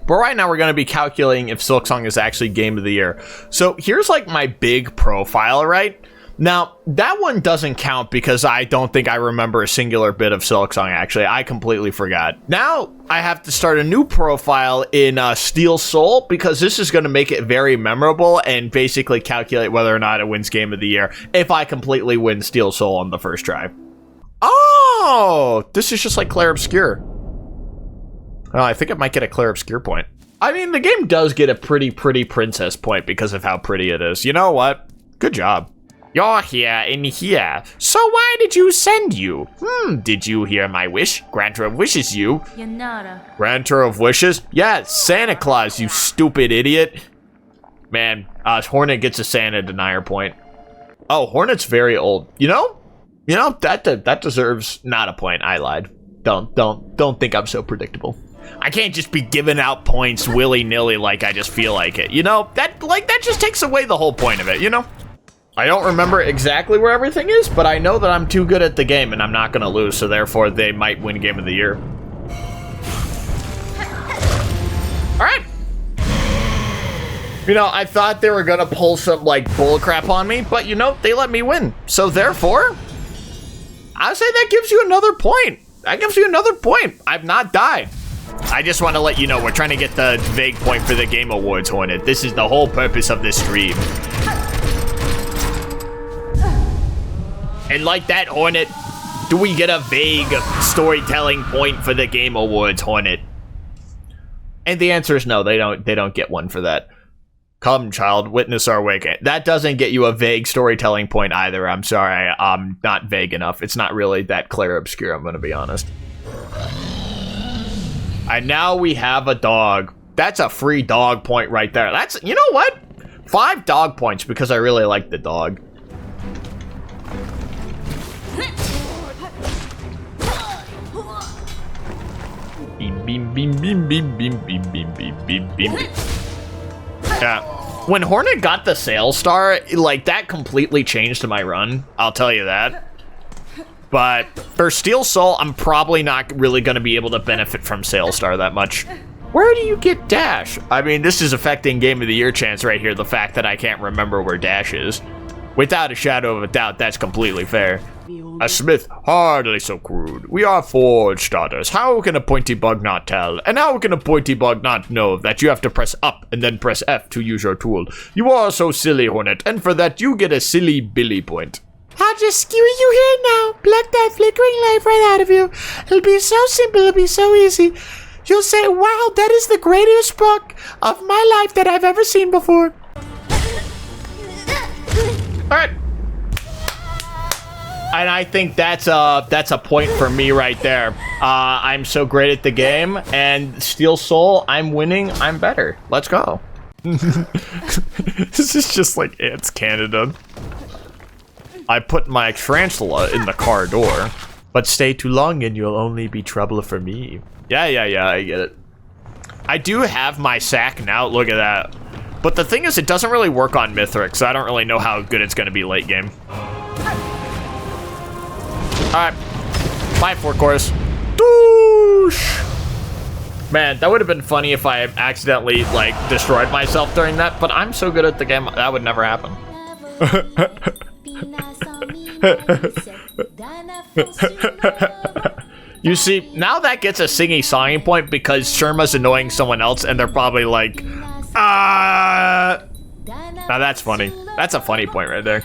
But right now we're going to be calculating if Silksong is actually Game of the Year. So here's like my big profile, right? Now, that one doesn't count because I don't think I remember a singular bit of Silksong, actually. I completely forgot. Now, I have to start a new profile in Steel Soul because this is going to make it very memorable and basically calculate whether or not it wins Game of the Year if I completely win Steel Soul on the first try. Oh, this is just like Clair Obscur. Oh, I think it might get a Clair Obscur point. I mean, the game does get a pretty princess point because of how pretty it is. You know what? Good job. You're here in here. So why did you send you? Did you hear my wish? Granter of wishes you. Yanara. Granter of wishes? Yeah, it's Santa Claus, you stupid idiot. Man, Hornet gets a Santa denier point. Oh, Hornet's very old. You know, that deserves not a point. I lied. Don't think I'm so predictable. I can't just be giving out points willy-nilly like I just feel like it. You know, that just takes away the whole point of it, you know? I don't remember exactly where everything is, but I know that I'm too good at the game and I'm not gonna lose, so therefore they might win Game of the Year. Alright. You know, I thought they were gonna pull some, like, bullcrap on me, but you know, they let me win. So therefore, I say that gives you another point. That gives you another point. I've not died. I just want to let you know we're trying to get the vague point for the Game Awards, Hornet. This is the whole purpose of this stream. And like that, Hornet, do we get a vague storytelling point for the Game Awards, Hornet? And the answer is no, they don't get one for that. Come, child, witness our wake. That doesn't get you a vague storytelling point either. I'm sorry, I'm not vague enough. It's not really that Clair Obscur, I'm gonna be honest. And now we have a dog. That's a free dog point right there. That's, you know what? 5 dog points because I really like the dog. Beam, beam, beam, beam, beam, beam, beam, beam, beam, beam, beam. Yeah. When Hornet got the Sail Star, like, that completely changed my run. I'll tell you that. But for Steel Soul, I'm probably not really going to be able to benefit from Sail Star that much. Where do you get Dash? I mean, this is affecting Game of the Year chance right here, the fact that I can't remember where Dash is. Without a shadow of a doubt, that's completely fair. A smith, hardly so crude. We are forge daughters. How can a pointy bug not tell? And how can a pointy bug not know that you have to press up and then press F to use your tool? You are so silly, Hornet, and for that you get a silly Billy point. I'll just skewer you here now. Pluck that flickering life right out of you. It'll be so simple, it'll be so easy. You'll say, wow, that is the greatest book of my life that I've ever seen before. Alright. And I think that's a point for me right there. I'm so great at the game, and Steel Soul, I'm winning, I'm better. Let's go. This is just like Ants Canada. I put my tarantula in the car door. But stay too long and you'll only be trouble for me. Yeah, I get it. I do have my sack now, look at that. But the thing is, it doesn't really work on Mithril, so I don't really know how good it's gonna be late game. Alright. Bye, Four Course. Doosh! Man, that would have been funny if I accidentally, like, destroyed myself during that, but I'm so good at the game, that would never happen. You see, now that gets a singy-songy point because Sherma's annoying someone else and they're probably like, Now that's funny. That's a funny point right there.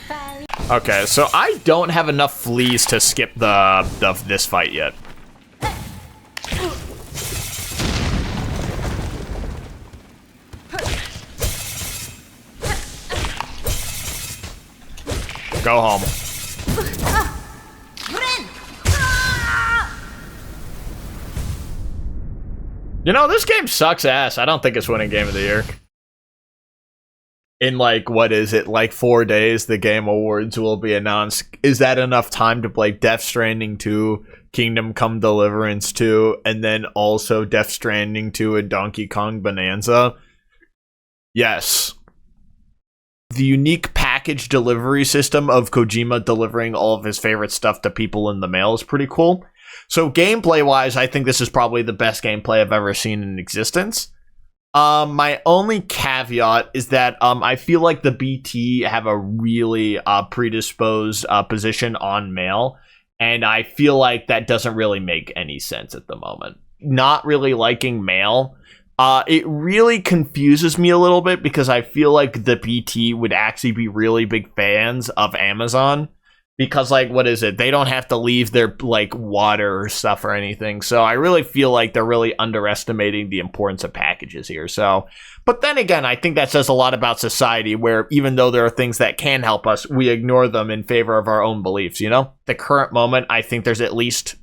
Okay, so I don't have enough fleas to skip this fight yet. Go home. You know, this game sucks ass. I don't think it's winning Game of the Year. In, like, what is it, like 4 days, the Game Awards will be announced. Is that enough time to play Death Stranding 2, Kingdom Come Deliverance 2, and then also Death Stranding 2 and Donkey Kong Bonanza? Yes. The unique package delivery system of Kojima delivering all of his favorite stuff to people in the mail is pretty cool. So gameplay-wise, I think this is probably the best gameplay I've ever seen in existence. My only caveat is that I feel like the BT have a really predisposed position on mail, and I feel like that doesn't really make any sense at the moment. Not really liking mail, it really confuses me a little bit because I feel like the BT would actually be really big fans of Amazon. Because, like, what is it? They don't have to leave their, like, water or stuff or anything. So I really feel like they're really underestimating the importance of packages here. So, but then again, I think that says a lot about society where even though there are things that can help us, we ignore them in favor of our own beliefs, you know? The current moment, I think there's at least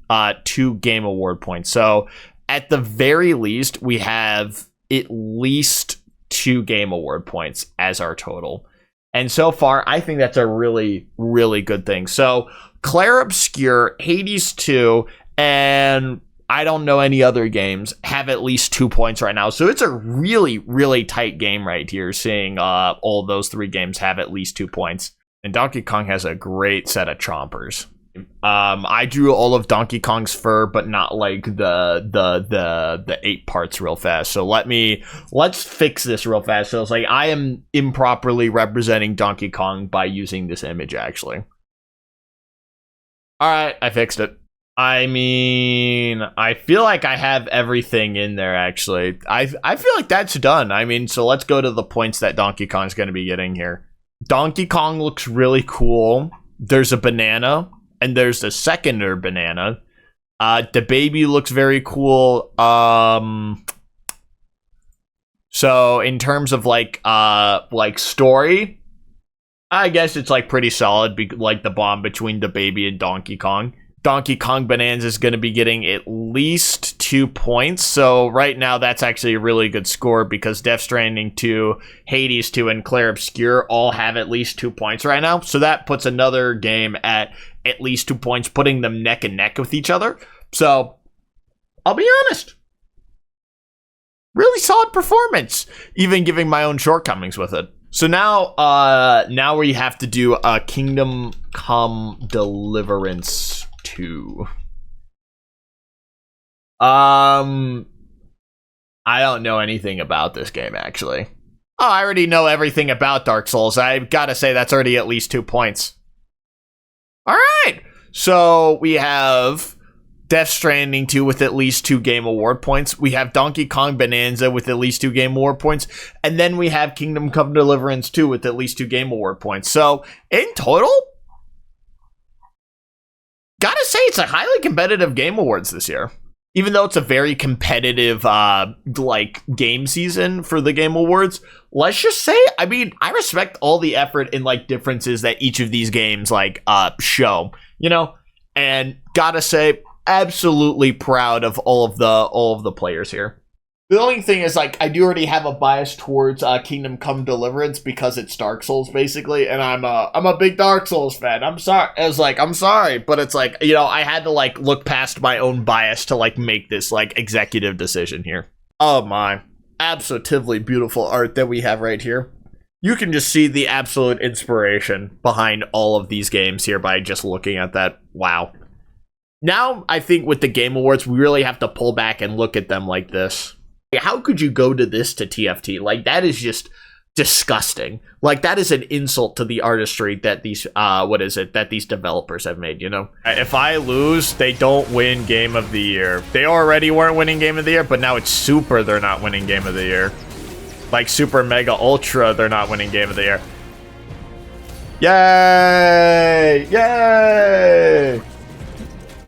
2 game award points. So at the very least, we have at least 2 game award points as our total. And so far, I think that's a really, really good thing. So, Clair Obscur, Hades 2, and I don't know any other games have at least 2 points right now. So, it's a really, really tight game right here, seeing all those 3 games have at least 2 points. And Donkey Kong has a great set of chompers. I drew all of Donkey Kong's fur, but not like the 8 parts real fast. So let's fix this real fast. So it's like I am improperly representing Donkey Kong by using this image actually. Alright, I fixed it. I mean, I feel like I have everything in there actually. I feel like that's done. I mean, so let's go to the points that Donkey Kong's gonna be getting here. Donkey Kong looks really cool. There's a banana. And there's the seconder banana. The baby looks very cool. So in terms of like story, I guess it's like pretty solid. Like the bond between the baby and Donkey Kong. Donkey Kong Bonanza is going to be getting at least 2 points. So right now that's actually a really good score because Death Stranding 2, Hades 2, and Clair Obscur all have at least 2 points right now. So that puts another game at least 2 points, putting them neck and neck with each other. So I'll be honest. Really solid performance, even giving my own shortcomings with it. So now we have to do a Kingdom Come Deliverance 2. I don't know anything about this game actually. Oh, I already know everything about Dark Souls. I've got to say that's already at least 2 points. All right. So we have Death Stranding 2 with at least 2 game award points. We have Donkey Kong Bonanza with at least 2 game award points. And then we have Kingdom Come Deliverance 2 with at least 2 game award points. So in total, gotta say it's a highly competitive Game Awards this year. Even though it's a very competitive game season for the Game Awards, let's just say, I mean, I respect all the effort and differences that each of these games show, you know? And gotta say, absolutely proud of all of the players here. The only thing is, I do already have a bias towards Kingdom Come Deliverance because it's Dark Souls, basically, and I'm a big Dark Souls fan. I'm sorry. I'm sorry, but it's I had to, look past my own bias to, make this, executive decision here. Oh my. Absolutely beautiful art that we have right here. You can just see the absolute inspiration behind all of these games here by just looking at that. Wow. Now, I think with the Game Awards, we really have to pull back and look at them like this. How could you go to this to TFT? That is just disgusting. That is an insult to the artistry that these these developers have made, you know? If I lose, they don't win Game of the Year. They already weren't winning Game of the Year, but now it's Super, they're not winning Game of the Year. Super Mega Ultra, they're not winning Game of the Year. Yay! Yay!